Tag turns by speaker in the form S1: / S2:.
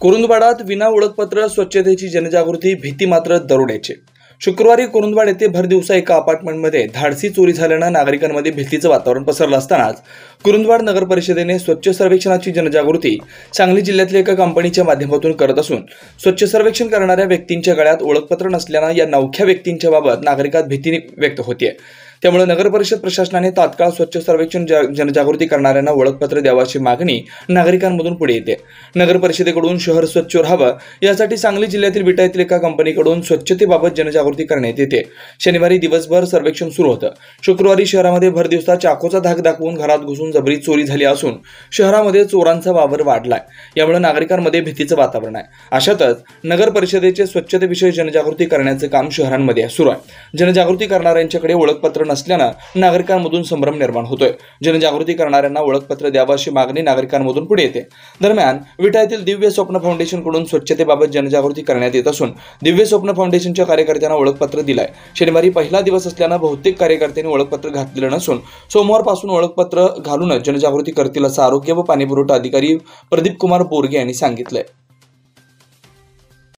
S1: कुरुंदवाडात विना ओळखपत्र स्वच्छतेची जनजागृती, भीती मात्र दरोड्याची। शुक्रवारी कुरुंदवाड येथे भरदिवसा एका अपार्टमेंटमध्ये धाडसी चोरी झाल्यानं नागरिकांमध्ये भीतीचं वातावरण पसरलं असतानाच कुरुंदवाड नगर परिषदेने स्वच्छ सर्वेक्षणाची जनजागृती सांगली जिल्ह्यातल्या एका कंपनीच्या माध्यमातून करत असून स्वच्छ सर्वेक्षण करणाऱ्या व्यक्तींच्या गळ्यात ओळखपत्र नसल्यानं या नवख्या व्यक्तींच्या बाबत नागरिकात भीती व्यक्त होते। त्यामुळे नगर परिषद प्रशासनाने तात्काळ स्वच्छ सर्वेक्षण जनजागृती करणाऱ्यांना ओळखपत्र द्यावाची मागणी नागरिकांमधून पुढे येते। नगर परिषदेकडून शहर स्वच्छ राहावं यासाठी सांगली जिल्ह्यातील विटा येथील एका कंपनीकडून स्वच्छतेबाबत जनजागृती करण्यात येते। शनिवारी दिवसभर सर्वेक्षण सुरू होतं। शुक्रवारी शहरामध्ये भरदिवसा चाकूचा धाक दाखवून घरात घुसून जबरी चोरी झाली असून शहरामध्ये चोरांचा वावर वाढलाय। यामुळे नागरिकांमध्ये भीतीचं वातावरण आहे। अशातच नगर परिषदेचे स्वच्छतेविषयी जनजागृती करण्याचे काम शहरांमध्ये सुरू आहे। जनजागृती करणाऱ्यांच्याकडे ओळखपत्र नसल्यानं नागरिकांमधून संभ्रम निर्माण होतोय। जनजागृती करणाऱ्यांना ओळखपत्र द्यावं अशी मागणी नागरिकांमधून पुढे येते। दरम्यान विटा येथील दिव्य स्वप्न फाउंडेशन कडून स्वच्छतेबाबत जनजागृती करण्यात येत असून दिव्य स्वप्न फाउंडेशनच्या कार्यकर्त्यांना ओळखपत्र दिलंय। शनिवारी पहिला दिवस असल्यानं बहुतेक कार्यकर्त्यांनी ओळखपत्र घातलेलं नसून सोमवारपासून ओळखपत्र घालूनच जनजागृती करतील असं आरोग्य व पाणीपुरवठा अधिकारी प्रदीप कुमार बोरगे यांनी सांगितलंय।